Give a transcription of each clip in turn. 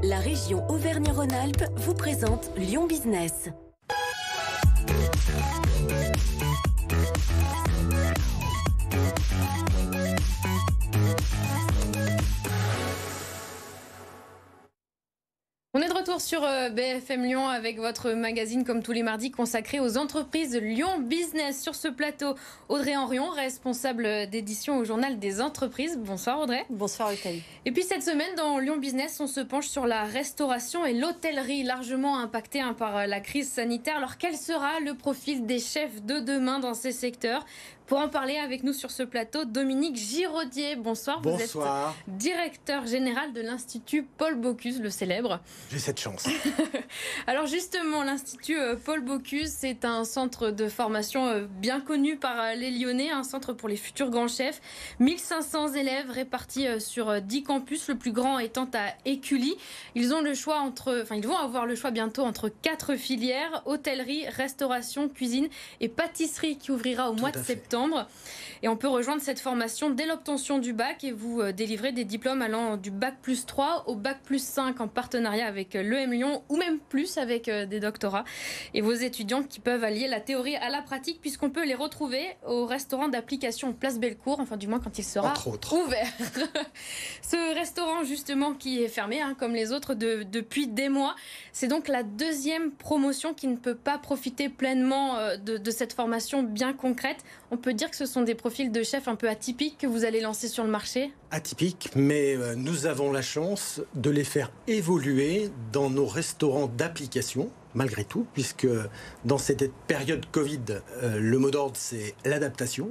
La région Auvergne-Rhône-Alpes vous présente Lyon Business. On est de retour sur BFM Lyon avec votre magazine comme tous les mardis consacré aux entreprises Lyon Business. Sur ce plateau, Audrey Henrion, responsable d'édition au Journal des Entreprises. Bonsoir Audrey. Bonsoir Aurélie. Et puis cette semaine dans Lyon Business, on se penche sur la restauration et l'hôtellerie largement impactées par la crise sanitaire. Alors quel sera le profil des chefs de demain dans ces secteurs ? Pour en parler avec nous sur ce plateau, Dominique Giraudier. Bonsoir. Bonsoir. Vous êtes directeur général de l'Institut Paul Bocuse, le célèbre. J'ai cette chance. Alors justement, l'Institut Paul Bocuse, c'est un centre de formation bien connu par les Lyonnais, un centre pour les futurs grands chefs. 1500 élèves répartis sur 10 campus, le plus grand étant à Écully. Ils vont avoir le choix bientôt entre 4 filières, hôtellerie, restauration, cuisine et pâtisserie qui ouvrira au mois de septembre. Et on peut rejoindre cette formation dès l'obtention du bac et vous délivrer des diplômes allant du bac plus 3 au bac plus 5 en partenariat avec l'EM Lyon ou même plus avec des doctorats. Et vos étudiants qui peuvent allier la théorie à la pratique puisqu'on peut les retrouver au restaurant d'application Place Bellecour, enfin du moins quand il sera ouvert. Ce restaurant justement qui est fermé comme les autres depuis des mois, c'est donc la deuxième promotion qui ne peut pas profiter pleinement de cette formation bien concrète. On peut dire que ce sont des profils de chefs un peu atypiques que vous allez lancer sur le marché ? Atypiques, mais nous avons la chance de les faire évoluer dans nos restaurants d'application, malgré tout, puisque dans cette période Covid, le mot d'ordre, c'est l'adaptation.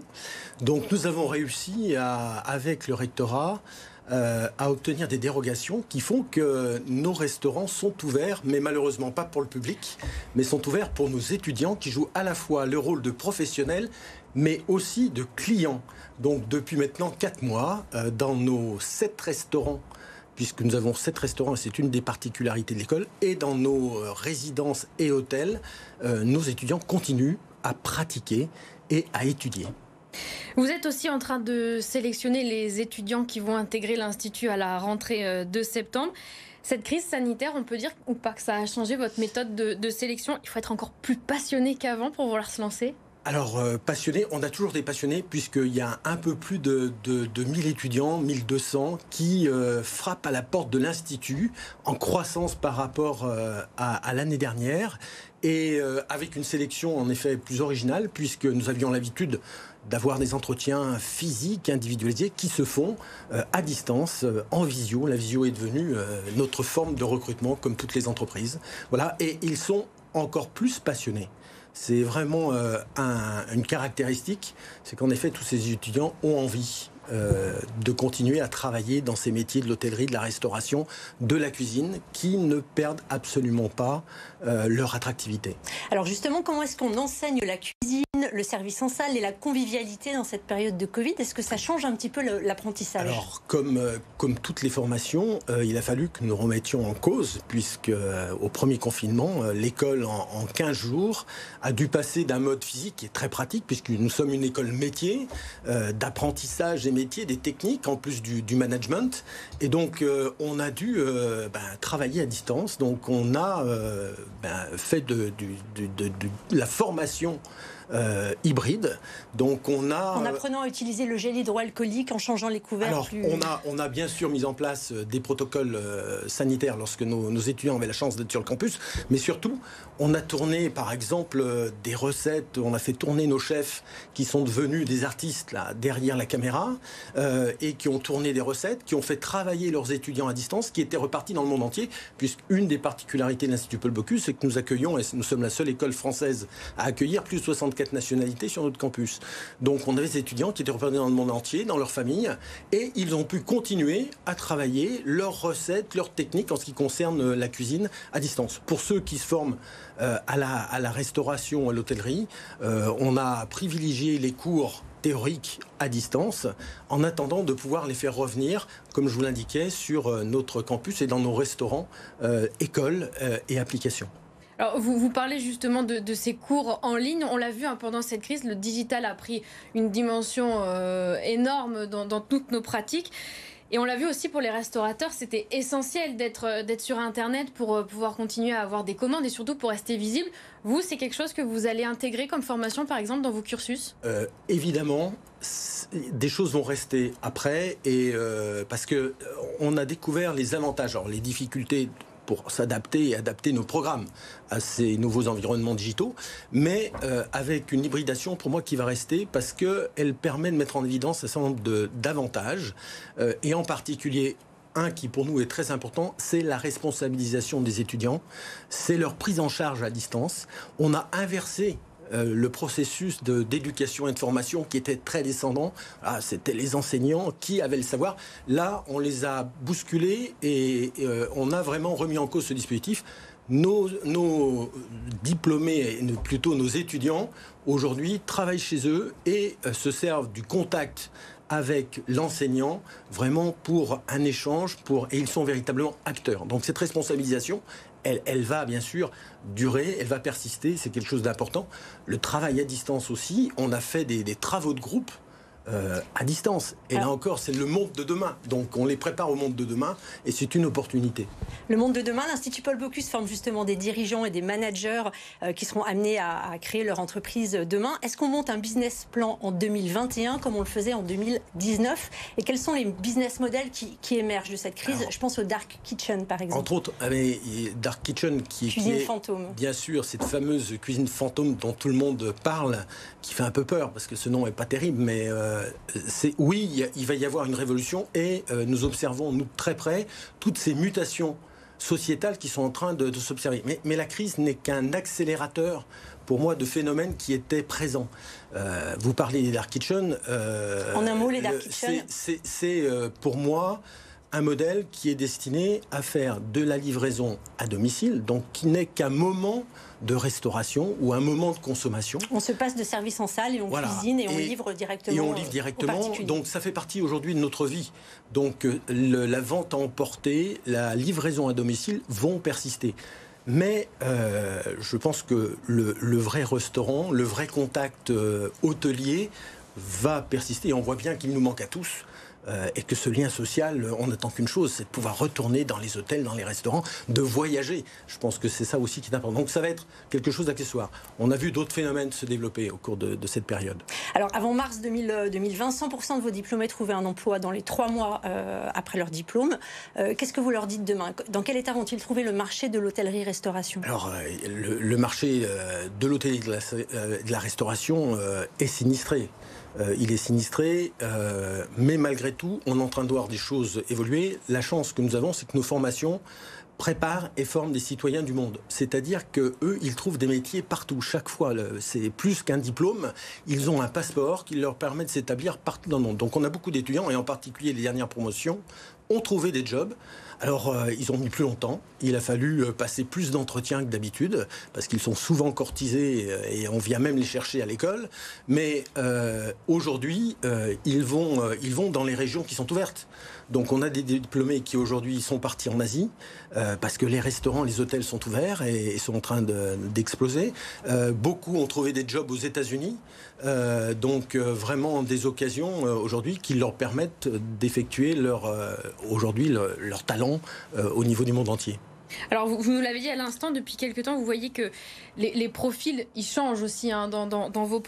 Donc nous avons réussi, avec le rectorat, à obtenir des dérogations qui font que nos restaurants sont ouverts, mais malheureusement pas pour le public, mais sont ouverts pour nos étudiants qui jouent à la fois le rôle de professionnels, mais aussi de clients. Donc depuis maintenant 4 mois, dans nos 7 restaurants, puisque nous avons 7 restaurants, et c'est une des particularités de l'école, et dans nos résidences et hôtels, nos étudiants continuent à pratiquer et à étudier. Vous êtes aussi en train de sélectionner les étudiants qui vont intégrer l'Institut à la rentrée de septembre. Cette crise sanitaire, on peut dire ou pas que ça a changé votre méthode de sélection ? Il faut être encore plus passionné qu'avant pour vouloir se lancer ? Alors, passionnés, on a toujours des passionnés puisqu'il y a un peu plus de 1000 étudiants, 1200, qui frappent à la porte de l'Institut en croissance par rapport à l'année dernière et avec une sélection en effet plus originale puisque nous avions l'habitude d'avoir des entretiens physiques, individualisés, qui se font à distance, en visio. La visio est devenue notre forme de recrutement comme toutes les entreprises. Voilà, et ils sont encore plus passionnés. C'est vraiment une caractéristique, c'est qu'en effet, tous ces étudiants ont envie de continuer à travailler dans ces métiers de l'hôtellerie, de la restauration, de la cuisine, qui ne perdent absolument pas leur attractivité. Alors justement, comment est-ce qu'on enseigne la cuisine, le service en salle et la convivialité dans cette période de Covid ? Est-ce que ça change un petit peu l'apprentissage ? Alors, comme toutes les formations, il a fallu que nous remettions en cause, puisque au premier confinement, l'école en 15 jours a dû passer d'un mode physique qui est très pratique, puisque nous sommes une école métier, d'apprentissage des métiers, des techniques, en plus du management. Et donc, on a dû travailler à distance. Donc, on a fait de la formation hybride. Donc en apprenant à utiliser le gel hydroalcoolique, en changeant les couverts. Alors, on a bien sûr mis en place des protocoles sanitaires lorsque nos étudiants avaient la chance d'être sur le campus, mais surtout, on a tourné, par exemple, des recettes. On a fait tourner nos chefs qui sont devenus des artistes là derrière la caméra et qui ont tourné des recettes, qui ont fait travailler leurs étudiants à distance, qui étaient repartis dans le monde entier, puisqu'une des particularités de l'Institut Paul Bocuse, c'est que nous accueillons, et nous sommes la seule école française à accueillir plus de 64 nationalités sur notre campus. Donc on avait des étudiants qui étaient repartis dans le monde entier, dans leur famille, et ils ont pu continuer à travailler leurs recettes, leurs techniques en ce qui concerne la cuisine à distance. Pour ceux qui se forment à la restauration, à l'hôtellerie, on a privilégié les cours théoriques à distance en attendant de pouvoir les faire revenir, comme je vous l'indiquais, sur notre campus et dans nos restaurants, écoles et applications. Alors, vous parlez justement de ces cours en ligne. On l'a vu pendant cette crise, le digital a pris une dimension énorme dans toutes nos pratiques. Et on l'a vu aussi pour les restaurateurs, c'était essentiel d'être sur Internet pour pouvoir continuer à avoir des commandes et surtout pour rester visible. Vous, c'est quelque chose que vous allez intégrer comme formation, par exemple, dans vos cursus ? Évidemment, des choses vont rester après, et parce que on a découvert les avantages, alors les difficultés pour s'adapter et adapter nos programmes à ces nouveaux environnements digitaux, mais avec une hybridation pour moi qui va rester parce qu'elle permet de mettre en évidence un certain nombre d'avantages, et en particulier un qui pour nous est très important, c'est la responsabilisation des étudiants, c'est leur prise en charge à distance. On a inversé le processus d'éducation et de formation qui était très descendant. C'était les enseignants qui avaient le savoir. Là, on les a bousculés et on a vraiment remis en cause ce dispositif. Nos diplômés, plutôt nos étudiants, aujourd'hui travaillent chez eux et se servent du contact avec l'enseignant, vraiment pour un échange, et ils sont véritablement acteurs. Donc cette responsabilisation, elle va bien sûr durer, elle va persister, c'est quelque chose d'important. Le travail à distance aussi, on a fait des travaux de groupe à distance. Et là encore, c'est le monde de demain. Donc on les prépare au monde de demain et c'est une opportunité. Le monde de demain, l'Institut Paul Bocuse forme justement des dirigeants et des managers qui seront amenés à créer leur entreprise demain. Est-ce qu'on monte un business plan en 2021 comme on le faisait en 2019 ? Et quels sont les business models qui émergent de cette crise ? Je pense au Dark Kitchen par exemple. Entre autres, Dark Kitchen qui est fantôme. Bien sûr, cette fameuse cuisine fantôme dont tout le monde parle, qui fait un peu peur parce que ce nom n'est pas terrible, mais oui, il va y avoir une révolution et nous observons, nous, très près, toutes ces mutations sociétales qui sont en train de s'observer. Mais la crise n'est qu'un accélérateur, pour moi, de phénomènes qui étaient présents. Vous parlez des Dark Kitchen. En un mot, les Dark Kitchen. C'est pour moi un modèle qui est destiné à faire de la livraison à domicile, donc qui n'est qu'un moment de restauration ou un moment de consommation. On se passe de service en salle et on cuisine et on livre directement. Et on livre directement. Donc ça fait partie aujourd'hui de notre vie. Donc la vente à emporter, la livraison à domicile vont persister. Mais je pense que le vrai restaurant, le vrai contact hôtelier va persister. Et on voit bien qu'il nous manque à tous. Et que ce lien social, on n'attend qu'une chose, c'est de pouvoir retourner dans les hôtels, dans les restaurants, de voyager. Je pense que c'est ça aussi qui est important. Donc ça va être quelque chose d'accessoire. On a vu d'autres phénomènes se développer au cours de cette période. Alors avant mars 2020, 100% de vos diplômés trouvaient un emploi dans les 3 mois après leur diplôme. Qu'est-ce que vous leur dites demain ? Dans quel état vont-ils trouver le marché de l'hôtellerie-restauration ? Alors le marché de l'hôtellerie de la restauration est sinistré. Il est sinistré, mais malgré tout, on est en train de voir des choses évoluer. La chance que nous avons, c'est que nos formations préparent et forment des citoyens du monde. C'est-à-dire qu'eux, ils trouvent des métiers partout. Chaque fois, c'est plus qu'un diplôme. Ils ont un passeport qui leur permet de s'établir partout dans le monde. Donc on a beaucoup d'étudiants, et en particulier les dernières promotions, ont trouvé des jobs. Alors, ils ont mis plus longtemps. Il a fallu passer plus d'entretiens que d'habitude, parce qu'ils sont souvent courtisés et on vient même les chercher à l'école. Mais aujourd'hui, ils vont dans les régions qui sont ouvertes. Donc, on a des diplômés qui aujourd'hui sont partis en Asie, parce que les restaurants, les hôtels sont ouverts et sont en train d'exploser. Beaucoup ont trouvé des jobs aux États-Unis. Donc, vraiment des occasions aujourd'hui qui leur permettent d'effectuer leur talent au niveau du monde entier. Alors, vous nous l'avez dit à l'instant, depuis quelques temps, vous voyez que les profils, ils changent aussi dans vos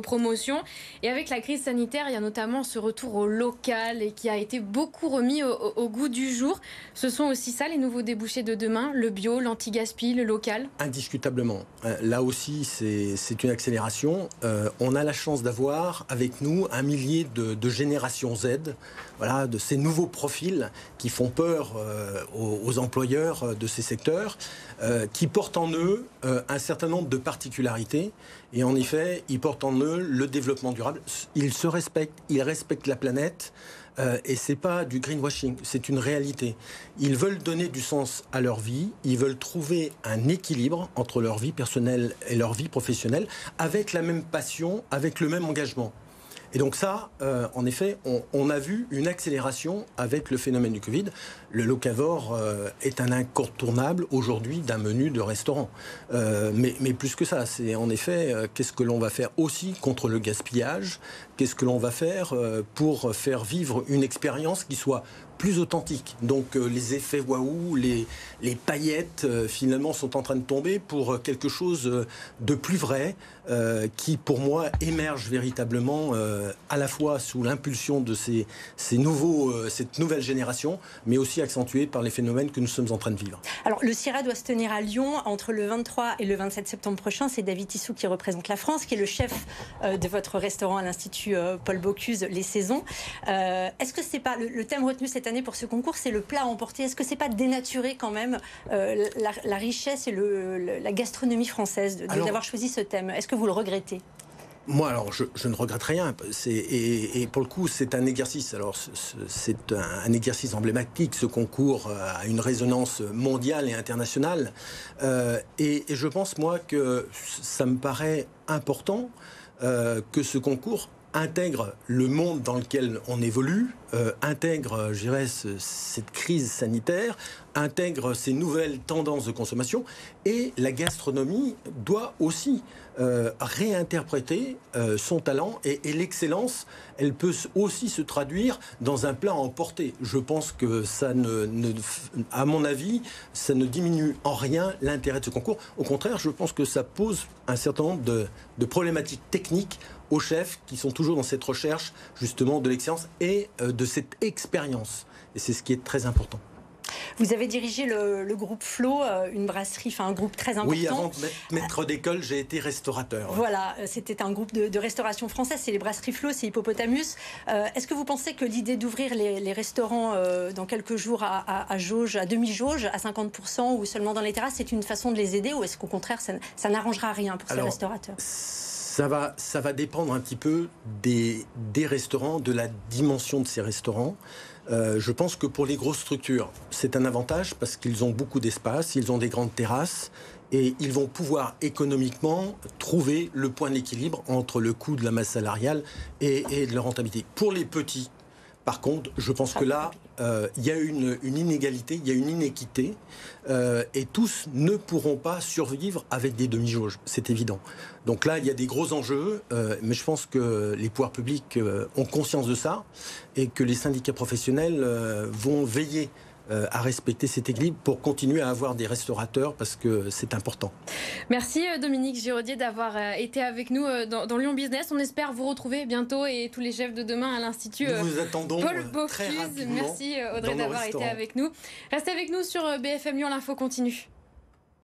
promotions. Et avec la crise sanitaire, il y a notamment ce retour au local et qui a été beaucoup remis au goût du jour. Ce sont aussi ça, les nouveaux débouchés de demain, le bio, l'anti-gaspi, le local ? Indiscutablement. Là aussi, c'est une accélération. On a la chance d'avoir avec nous un millier de générations Z, voilà, de ces nouveaux profils qui font peur aux employeurs de ces secteurs, qui portent en eux un certain nombre de particularités. Et en effet, ils portent en eux le développement durable. Ils se respectent, ils respectent la planète. Et c'est pas du greenwashing, c'est une réalité. Ils veulent donner du sens à leur vie, ils veulent trouver un équilibre entre leur vie personnelle et leur vie professionnelle, avec la même passion, avec le même engagement. Et donc ça, en effet, on a vu une accélération avec le phénomène du Covid. Le locavore est un incontournable aujourd'hui d'un menu de restaurant. Mais plus que ça, c'est en effet, qu'est-ce que l'on va faire aussi contre le gaspillage? Qu'est-ce que l'on va faire pour faire vivre une expérience qui soit plus authentique. Donc les effets waouh, les paillettes finalement sont en train de tomber pour quelque chose de plus vrai qui pour moi émerge véritablement à la fois sous l'impulsion de cette nouvelle génération, mais aussi accentuée par les phénomènes que nous sommes en train de vivre. Alors le CIRA doit se tenir à Lyon entre le 23 et le 27 septembre prochain. C'est David Tissou qui représente la France, qui est le chef de votre restaurant à l'Institut Paul Bocuse, Les Saisons. Est-ce que c'est pas le thème retenu cette année pour ce concours, c'est le plat à emporter? Est-ce que c'est pas dénaturer quand même la richesse et la gastronomie française d'avoir choisi ce thème? Est-ce que vous le regrettez? Moi, alors, je ne regrette rien. Et pour le coup, c'est un exercice. Alors, c'est un exercice emblématique. Ce concours a une résonance mondiale et internationale. Et je pense, moi, que ça me paraît important que ce concours intègre le monde dans lequel on évolue, intègre, je dirais, cette crise sanitaire, intègre ces nouvelles tendances de consommation, et la gastronomie doit aussi réinterpréter son talent, et l'excellence, elle peut aussi se traduire dans un plat à emporter. Je pense que ça à mon avis, ça ne diminue en rien l'intérêt de ce concours. Au contraire, je pense que ça pose un certain nombre de problématiques techniques aux chefs qui sont toujours dans cette recherche justement de l'excellence et de cette expérience. Et c'est ce qui est très important. Vous avez dirigé le groupe Flo, une brasserie, un groupe très important. Oui, avant de maître d'école, j'ai été restaurateur. Voilà, c'était un groupe de restauration française, c'est les brasseries Flo, c'est Hippopotamus. Est-ce que vous pensez que l'idée d'ouvrir les restaurants dans quelques jours à jauge, à demi-jauge, à 50% ou seulement dans les terrasses, c'est une façon de les aider, ou est-ce qu'au contraire, ça n'arrangera rien pour ces restaurateurs? Ça va dépendre un petit peu des restaurants, de la dimension de ces restaurants. Je pense que pour les grosses structures, c'est un avantage parce qu'ils ont beaucoup d'espace, ils ont des grandes terrasses et ils vont pouvoir économiquement trouver le point d'équilibre entre le coût de la masse salariale et de leur rentabilité. Pour les petits, par contre, je pense que là, il y a une inégalité, il y a une inéquité, et tous ne pourront pas survivre avec des demi-jauges, c'est évident. Donc là, il y a des gros enjeux, mais je pense que les pouvoirs publics ont conscience de ça, et que les syndicats professionnels vont veiller à respecter cet équilibre pour continuer à avoir des restaurateurs parce que c'est important. Merci Dominique Giraudier d'avoir été avec nous dans Lyon Business. On espère vous retrouver bientôt et tous les chefs de demain à l'Institut Paul Bocuse. Merci Audrey d'avoir été avec nous. Restez avec nous sur BFM Lyon, l'info continue.